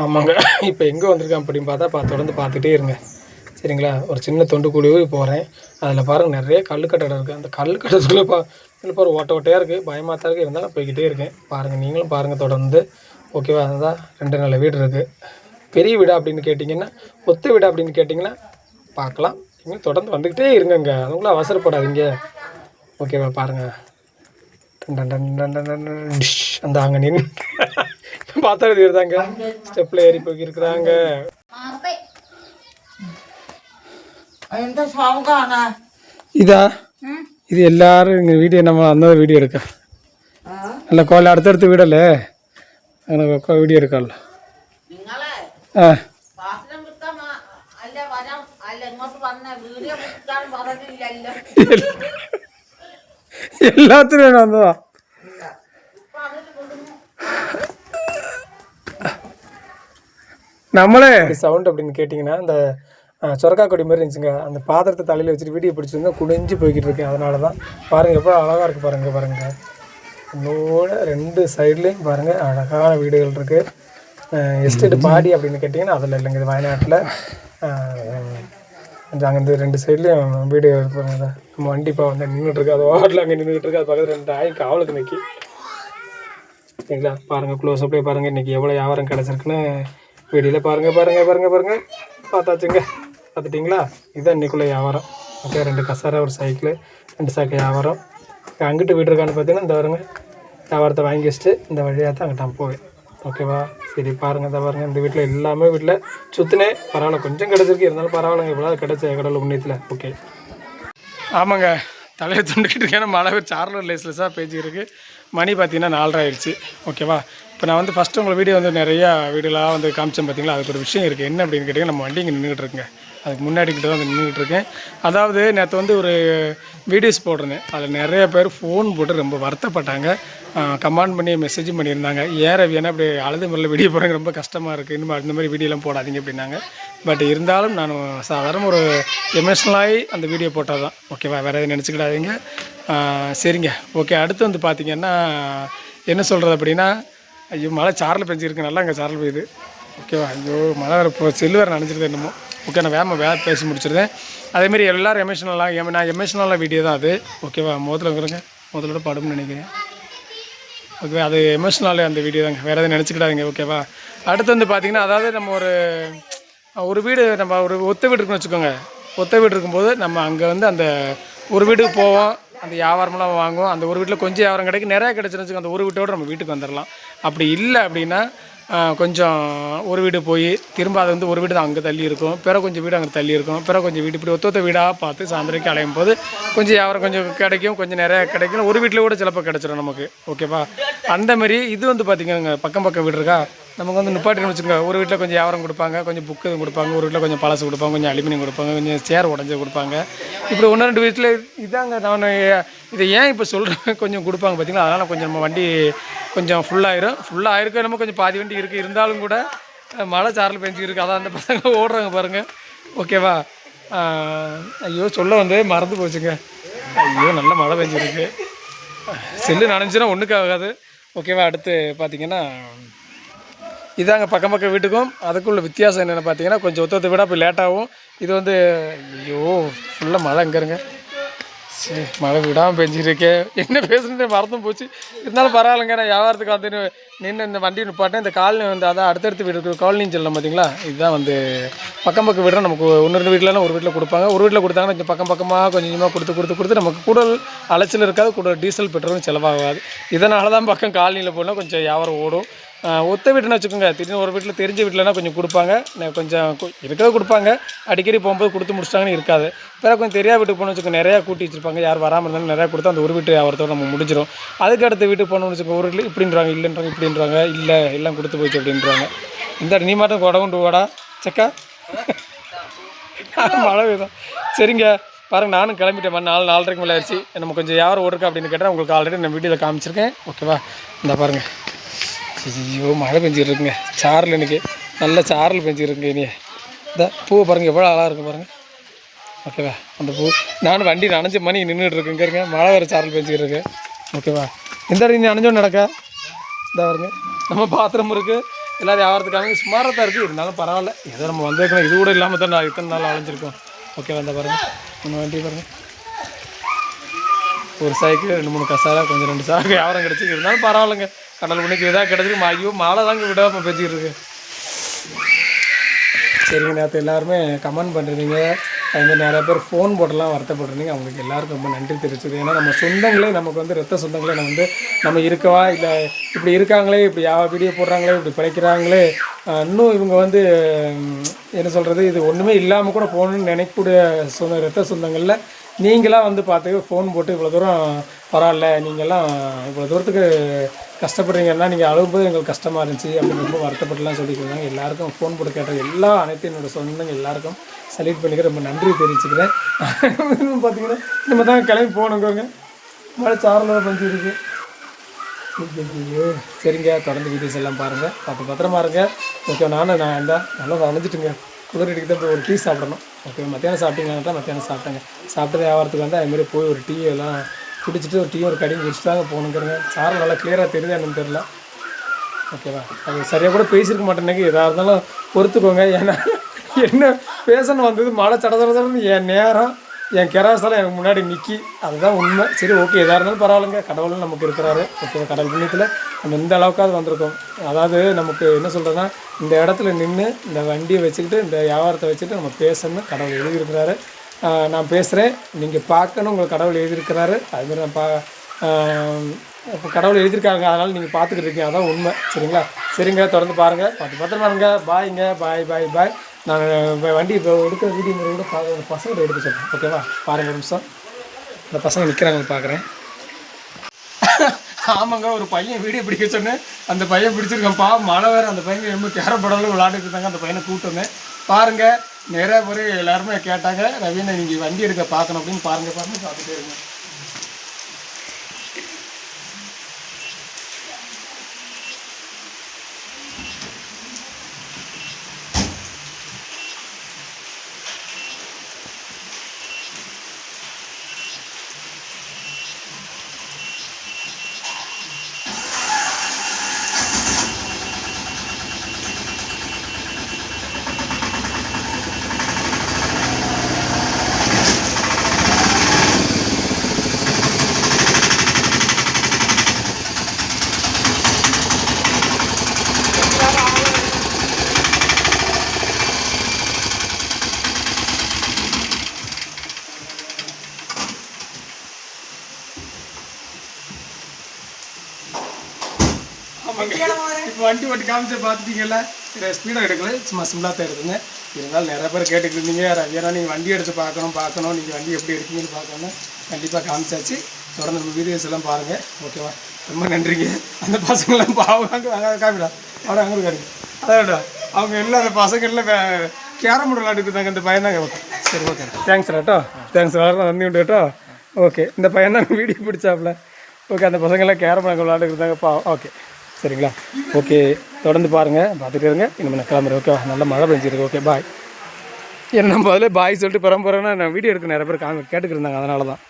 ஆமாங்க. இப்போ எங்கே வந்திருக்கேன் அப்படின்னு பார்த்தா தொடர்ந்து பார்த்துட்டே இருங்க. சரிங்களா? ஒரு சின்ன தொண்டு குழி போகிறேன். அதில் பாருங்கள் நிறைய கல்லுக்கட்டடம் இருக்குது. அந்த கல்லுக்கட்டத்துக்குள்ளே இதில் பாரு ஓட்ட ஓட்டையாக இருக்குது. பயமாக தான் இருக்குது. இருந்தாலும் போய்கிட்டே இருக்கேன். பாருங்கள், நீங்களும் பாருங்கள் தொடர்ந்து. ஓகேவா? அதுதான் 2 நல்ல வீடு இருக்குது. பெரிய வீடா அப்படின்னு கேட்டிங்கன்னா, ஒத்த வீடா அப்படின்னு கேட்டிங்கன்னா பார்க்கலாம். நீங்கள் தொடர்ந்து வந்துக்கிட்டே இருங்கங்க. அதுக்குள்ளே அவசரப்படாதீங்க. ஓகேவா? பாருங்கள். அந்த அங்கே நின்று பார்த்தா தெரியுதாங்க. ஸ்டெப்பில் ஏறி போய்க்கிருக்கிறாங்க. இதா இது எல்லாரும் எங்கள் வீடியோ நம்ம அந்த வீடியோ எடுக்க இல்லை கோயில் அடுத்தடுத்த வீடல்ல எனக்கு வீடியோ எடுக்கல. ஆ எல்லாத்துலையும் வந்ததா நம்மளே சவுண்ட் அப்படின்னு கேட்டிங்கன்னா இந்த சொரக்கா கொடி மாதிரி இருந்துச்சுங்க. அந்த பாத்திரத்தை தலையில் வச்சுட்டு வீடியோ பிடிச்சிருந்தா குனிஞ்சு போய்கிட்டு இருக்கேன். அதனால தான் பாருங்கள் எவ்வளோ அழகாக இருக்குது. பாருங்கள் இன்னோட 2 சைட்லேயும் பாருங்கள் அழகான வீடுகள் இருக்குது. எஸ்டேட்டு பாடி அப்படின்னு கேட்டிங்கன்னா அதில் இல்லைங்க. இது வயநாட்டில் அங்கேருந்து 2 சைட்லேயும் வீடு இருப்பாங்க. நம்ம வண்டி இப்போ வந்து நின்றுட்டுருக்கு. அது வாட்டில் அங்கே நின்றுட்டுருக்கு. அது பக்கத்தில் 2 ஆய் காவலுக்கு நிற்கி. சரிங்களா? பாருங்கள் க்ளோஸ் அப்படியே பாருங்கள் இன்றைக்கி எவ்வளோ வியாபாரம் கிடச்சிருக்குன்னு வீடியோவில் பாருங்கள். பார்த்தாச்சுங்க. பார்த்துட்டிங்களா? இதுதான் இன்றைக்குள்ள வியாபாரம். ஓகே, 2 கசாரை, ஒரு சைக்கிள், 2 சாக்கு வியாபாரம். அங்கிட்டு வீடு இருக்கான்னு பார்த்தீங்கன்னா இந்த வருங்க வியாபாரத்தை வாங்கி வச்சுட்டு இந்த வழியாக தான் அங்கிட்ட நான் போவேன். ஓகேவா? சரி பாருங்கள். இந்த பாருங்கள் இந்த வீட்டில் எல்லாமே வீட்டில் சுற்றுனே பரவாயில்ல. கொஞ்சம் கிடச்சிருக்கு, இருந்தாலும் பரவாயில்லைங்க. இவ்வளோ கிடச்ச கடவுள் புண்ணியத்தில். ஓகே. ஆமாங்க, தலையை துண்டுக்கிட்டு இருக்கேன். மழை சாரலூர் லேஸ்லெஸ்ஸாக பேசியிருக்கு. மணி பார்த்தீங்கன்னா 4:30 ஆயிடுச்சு. ஓகேவா? இப்போ நான் வந்து ஃபஸ்ட்டு உங்கள் வீடியோ வந்து நிறையா வீடியோலாம் வந்து காமிச்சேன் பார்த்தீங்களா? அதுக்கு ஒரு விஷயம் இருக்குது. என்ன அப்படின்னு கேட்டிங்கன்னா, நம்ம வண்டி இங்கே நின்றுட்டு இருக்குங்க. அதுக்கு முன்னாடிக்கிட்ட தான் வந்து நின்றுட்டு இருக்கேன். அதாவது நேற்று வந்து ஒரு வீடியோஸ் போட்டிருந்தேன். அதில் நிறைய பேர் ஃபோன் போட்டு ரொம்ப வருத்தப்பட்டாங்க. கமெண்ட் பண்ணி மெசேஜும் பண்ணியிருந்தாங்க. ஏன் ரவி ஏன்னா அப்படி அழுது முறையில் வீடியோ போடுறாங்க, ரொம்ப கஷ்டமாக இருக்குது, இன்னும் இந்த மாதிரி வீடியோலாம் போடாதீங்க அப்படின்னாங்க. பட் இருந்தாலும் நான் சாதாரண ஒரு எமோஷ்னலாகி அந்த வீடியோ போட்டால் தான். ஓகேவா? வேறு எதுவும் நினச்சிக்கிடாதீங்க. சரிங்க. ஓகே. அடுத்து வந்து பார்த்திங்கன்னா என்ன சொல்கிறது அப்படின்னா, ஐயோ மழை சாரல் பெஞ்சிருக்கு. நல்லா இங்கே சாரல் பெய்யுது. ஓகேவா? ஐயோ மழை வேறு இப்போ செல்லு வேறு நினச்சிருது என்னமோ. ஓகே, நான் வேலை பேசி முடிச்சிருந்தேன். அதேமாரி எல்லோரும் எமோஷனலாக நான் எமோஷனலாக வீடியோ தான் அது. ஓகேவா? முதலோட படும்னு நினைக்கிறேன். ஓகே, அது எமோஷ்னலாக அந்த வீடியோ தாங்க. வேறு எதுவும் நினச்சிக்கிடாதீங்க. ஓகேவா? அடுத்து வந்து பார்த்திங்கன்னா, அதாவது நம்ம ஒரு வீடு நம்ம ஒரு ஒத்த வீடு இருக்குன்னு வச்சுக்கோங்க. ஒத்த வீடு இருக்கும்போது நம்ம அங்கே வந்து அந்த ஒரு வீட்டுக்கு போவோம். அந்த வியாபாரமெல்லாம் வாங்குவோம். அந்த ஒரு வீட்டில் கொஞ்சம் வியாபாரம் கிடைக்கும். நிறையா கிடச்சின்னு வச்சுக்கோங்க. அந்த ஒரு வீட்டோடு நம்ம வீட்டுக்கு வந்துடலாம். அப்படி இல்லை அப்படின்னா கொஞ்சம் ஒரு வீடு போய் திரும்ப அது வந்து ஒரு வீடு தான் அங்கே தள்ளி இருக்கும். பிற கொஞ்சம் வீடு அங்கே தள்ளி இருக்கும். பிற கொஞ்சம் வீடு இப்படி ஒத்த வீடாக பார்த்து சாயந்தரக்கு அலையும் போது கொஞ்சம் வியாபாரம் கொஞ்சம் கிடைக்கும், கொஞ்சம் நிறையா கிடைக்கும். ஒரு வீட்டில் கூட சிலப்போ கிடச்சிடும் நமக்கு. ஓகேவா? அந்தமாரி இது வந்து பார்த்திங்கன்னா பக்கம் வீடு இருக்கா, நமக்கு வந்து நிப்பாட்டின்னு வச்சுக்கோங்க. ஒரு வீட்டில் கொஞ்சம் வியாபாரம் கொடுப்பாங்க, கொஞ்சம் புக்கு கொடுப்பாங்க, ஒரு வீட்டில் கொஞ்சம் பழசு கொடுப்பாங்க, கொஞ்சம் அலுமினியம் கொடுப்பாங்க, கொஞ்சம் சேர் உடஞ்சி கொடுப்பாங்க. இப்படி 1-2 வீட்டில் இதாங்க. நான் இதை ஏன் இப்போ சொல்கிறேன், கொஞ்சம் கொடுப்பாங்க பார்த்திங்களா? அதனால் கொஞ்சம் நம்ம வண்டி கொஞ்சம் ஃபுல்லாகிருக்கு. நம்ம கொஞ்சம் பாதி வண்டி இருக்குது. இருந்தாலும் கூட மழை சாரல் பெஞ்சிருக்கு. அதான் அந்த பசங்க ஓடுறாங்க பாருங்கள். ஓகேவா? ஐயோ சொல்ல வந்து மறந்து போச்சுங்க. ஐயோ நல்ல மழை பெஞ்சிருக்கு. செல்லு நனைஞ்சுன்னா ஒன்றுக்கு ஆகாது. ஓகேவா? அடுத்து பார்த்திங்கன்னா இதாங்க பக்கம் வீட்டுக்கும் அதுக்குள்ள வித்தியாசம் என்னென்னு பார்த்தீங்கன்னா, கொஞ்சம் ஒத்த விட இப்போ லேட்டாகும். இது வந்து ஐயோ ஃபுல்லாக மழை இங்கேருங்க. சரி, மழை விடாமல் பெஞ்சிருக்கே. என்ன பேசுனதே மறந்தும் போச்சு. இருந்தாலும் பரவாயில்லைங்க. நான் வியாபாரத்துக்கு வந்து நின்று இந்த வண்டி நிப்பாட்டேன். இந்த காலனி வந்து அதான் அடுத்தடுத்து வீடு இருக்குது. காலனின்னு சொல்லலாம் பார்த்தீங்களா? இதுதான் வந்து பக்கம் வீடுனா நமக்கு 1-2 வீட்டிலலாம் ஒரு வீட்டில் கொடுப்பாங்க. ஒரு வீட்டில் கொடுத்தாங்கன்னா கொஞ்சம் பக்கமாக கொஞ்சம் கொஞ்சமாக கொடுத்து நமக்கு கூட அலைச்சல் இருக்காது, கூட டீசல் பெட்ரோலும் செலவாகாது. இதனால தான் பக்கம் காலனியில் போனால் கொஞ்சம் வியாபாரம் ஓடும். ஒத்த வீட்டுன்னு வச்சுக்கோங்க. திடீர்னு ஒரு வீட்டில் தெரிஞ்ச வீட்டிலனா கொஞ்சம் கொடுப்பாங்க, கொஞ்சம் இருக்கிறத கொடுப்பாங்க. அடிக்கடி போகும்போது கொடுத்து முடிச்சிட்டாங்கன்னு இருக்காது. பிறகு கொஞ்சம் தெரியாத வீட்டுக்கு போகணும்னு வச்சுக்கோங்க. நிறையா கூட்டி வச்சுருப்பாங்க. யார் வராமல் இருந்தாலும் நிறையா கொடுத்தா அந்த ஒரு வீட்டு வியாபாரத்தோடு நம்ம முடிஞ்சிடும். அதுக்கு அடுத்த வீட்டுக்கு போகணும்னு வச்சுக்கோங்க. ஒரு வீட்டில் இப்படின்றாங்க, இல்லைன்றாங்க, இப்படின்றாங்க, இல்லை எல்லாம் கொடுத்து போச்சு அப்படின்றாங்க. இந்த நீ மாட்டம் கொடவுண்டு வாடா சக்கா மழை பெய்யும். சரிங்க பாருங்கள், நானும் கிளம்பிட்டேன். 4:30 மேலே ஆயிடுச்சு. நம்ம கொஞ்சம் யாரும் ஓடுறக்கா அப்படின்னு கேட்டால் உங்களுக்கு ஆல்ரெடி நான் வீடியோவில் காமிச்சிருக்கேன். ஓகேவா? இந்த பாருங்கள். ஐயோ மழை பெஞ்சிருக்குங்க. சாரல் இன்றைக்கி நல்ல சாரல் பெஞ்சிருக்குங்க. இனி இந்த பூவை பாருங்கள் எவ்வளோ அழகாக இருக்குது பாருங்கள். ஓகேவா? அந்த பூ நானும் வண்டி நனைஞ்ச மணி நின்றுட்டு இருக்குங்க. இருங்க மழை வர சாரல் பெஞ்சிருக்கு இருக்கு. ஓகேவா? இந்த இடத்துல நீ நனைஞ்சோன்னு நடக்க இந்த பாருங்க. நம்ம பாத்திரம் இருக்குது, எல்லோரும் வியாபாரத்துக்காக சுமாராக தான் இருக்குது, இருந்தாலும் பரவாயில்ல. ஏதோ நம்ம வந்திருக்கோம், இது கூட இல்லாமல் தான் நான் இத்தனை நாள் அலைஞ்சிருக்கோம். ஓகே, வந்தால் பாருங்கள் நம்ம வண்டி பாருங்கள். ஒரு சாய்க்கு 2-3 கசாரா கொஞ்சம் 2 சாக்கு வியாபாரம் கிடச்சி, இருந்தாலும் பரவாயில்லைங்க. கடல் மணிக்கு எதாவது கிடச்சிருக்கு. ஐயோ மாலை தாங்க விடாமல் பேசிக்கிட்டு இருக்கு. சரிங்க, நேற்று எல்லாருமே கமெண்ட் பண்ணுறீங்க, அதுமாதிரி நிறையா பேர் ஃபோன் போட்டெல்லாம் வருத்தப்படுறீங்க. அவங்களுக்கு எல்லாருக்கும் ரொம்ப நன்றி தெரிவிச்சது. ஏன்னா நம்ம சொந்தங்களே நமக்கு வந்து ரத்த சொந்தங்களே நம்ம இருக்கவா இல்லை இப்படி இருக்காங்களே, இப்படி வீடியோ போடுறாங்களே, இப்படி பிழைக்கிறாங்களே, இன்னும் இவங்க வந்து என்ன சொல்கிறது, இது ஒன்றுமே இல்லாமல் கூட போகணுன்னு நினைக்கக்கூடிய ரத்த சொந்தங்களில் நீங்களாம் வந்து பார்த்து ஃபோன் போட்டு இவ்வளோ தூரம் பரவாயில்ல, நீங்கள்லாம் இவ்வளோ தூரத்துக்கு கஷ்டப்படுறீங்கன்னா நீங்கள் அழுகும்போது எங்களுக்கு கஷ்டமாக இருந்துச்சு அப்படின்னு ரொம்ப வருத்தப்பட்டுலாம் சொல்லிக்கிறாங்க. எல்லாருக்கும் ஃபோன் போட்டு கேட்ட அனைத்து என்னோடய சொந்தங்கள் எல்லாருக்கும் சல்யூட் பண்ணிக்கிறேன், ரொம்ப நன்றி தெரிவிச்சுக்கிறேன். பார்த்தீங்கன்னா நம்ம தான் கிளம்பி போகணுங்க, மழை சாரலாக பஞ்சு இருக்குது. சரிங்க, தொடர்ந்து வீடியோஸ் எல்லாம் பாருங்கள், பத்திரமா இருங்க. ஓகே, நான் நல்லா வளைஞ்சிட்டுங்க, குதிரைக்கு தான் போய் ஒரு டீ சாப்பிடணும். ஓகே, மத்தியானம் சாப்பிட்டீங்கன்னா தான் மத்தியானம் சாப்பிட்டது வியாபாரத்துக்கு வந்து அதுமாரி போய் ஒரு டீ எல்லாம் குடிச்சிட்டு ஒரு டீ ஒரு கடையும் குடிச்சு தாங்க போகணுங்கிறங்க. சாரம் நல்லா கிளியராக தெரியுது என்னன்னு தெரியல. ஓகேவா, அது சரியாக கூட பேசியிருக்க மாட்டேன்னே, எதாக இருந்தாலும் பொறுத்துக்கோங்க. ஏன்னா என்ன பேசணும் வந்தது மழை சடசடன்னு என் நேரம் என் கெராசாலாம் எனக்கு முன்னாடி நிற்கி, அதுதான் உண்மை. சரி, ஓகே, எதாக இருந்தாலும் பரவாயில்லைங்க, கடவுளும் நமக்கு இருக்கிறாரு. ஓகே, கடவுள் புண்ணியத்தில் நம்ம இந்த அளவுக்காவது வந்திருக்கோம். அதாவது நமக்கு என்ன சொல்கிறதுனா, இந்த இடத்துல நின்று இந்த வண்டியை வச்சுக்கிட்டு இந்த வியாபாரத்தை வச்சுட்டு நம்ம பேசணும்னு கடவுள் எழுதியிருக்கிறாரு. நான் பேசுகிறேன், நீங்கள் பார்க்கணும், உங்களுக்கு கடவுள் எழுதியிருக்கிறாரு. அதுமாதிரி நான் இப்போ கடவுள் எழுதியிருக்காங்க, அதனால் நீங்கள் பார்த்துக்கிட்டு இருக்கீங்க, அதான் உண்மை. சரிங்களா, சரிங்க, தொடர்ந்து பாருங்கள், பத்திரமா இருங்க. பாய்ங்க, பாய். நான் வண்டி இப்போ எடுக்கிற வீடியோ முறை கூட பசங்களை எடுக்க சொல்கிறேன். ஓகேவா, பாருங்கள் ஒரு நிமிஷம். இந்த பசங்க நிற்கிறாங்க பார்க்குறேன். ஆமாங்க, ஒரு பையன் வீடியோ பிடிக்க சொன்னேன், அந்த பையன் பிடிச்சிருக்கேன்ப்பா. மழை வேறு, அந்த பையன் ரொம்ப கேரப்படவில் விளையாண்டுட்டு இருந்தாங்க. அந்த பையனை கூப்பிட்டு வந்தேன். பாருங்கள், நிறைய பேர் எல்லாருமே கேட்டாங்க, ரவீனை நீங்கள் வண்டி எடுக்க பார்க்கணும் அப்படின்னு. பாருங்கள் பார்த்துட்டே இருங்க. இப்போ வண்டி ஓட்டி காமிச்சு பார்த்துட்டீங்கல்ல, ஸ்பீடாக எடுக்கல, சும்மா சிம்பிளாக தான் எடுத்துங்க. இருந்தாலும் நிறைய பேர் கேட்டுக்கிட்டு இருந்தீங்க, ஏன்னா நீங்கள் வண்டி எடுத்து பார்க்கணும், நீங்கள் வண்டி எப்படி எடுக்கீங்கன்னு பார்க்கணும். கண்டிப்பாக காமிச்சாச்சு. தொடர்ந்து நம்ம வீடியோஸ் எல்லாம் பாருங்கள். ஓகேவா, ரொம்ப நன்றிங்க. அந்த பசங்களாம் அவங்க காமிடா, அவ்வளோ அங்கே இருக்காங்க. அதான் அவங்க எல்லாம் அந்த பசங்க எல்லாம் கேரம் போர்டு விளையாண்டுருந்தாங்க. இந்த பையன் தாங்க. ஓகே, சரி, ஓகே, தேங்க்ஸ் ராட்டோ, தேங்க்ஸ் வளர்ந்து நன்றி உண்டுட்டோ. ஓகே, இந்த பையன் தான் வீடியோ பிடிச்சாப்புல. ஓகே, அந்த பசங்கள்லாம் கேரம் போர்டு விளையாண்டுருந்தாங்கப்பா. ஓகே, சரிங்களா, ஓகே, தொடர்ந்து பாருங்கள், பார்த்துட்டு இருங்க. இனிமேல் நான் கிளம்புறேன். ஓகே, நல்லா மழை பெஞ்சிருக்கு. ஓகே, பாய். ஏன்னா நம்ம அதில் பாய் சொல்லிட்டு போகிறேன்னா நான் வீடியோ எடுக்க நிறைய பேர் கேட்டுக்கிட்டு இருந்தாங்க, அதனால தான்.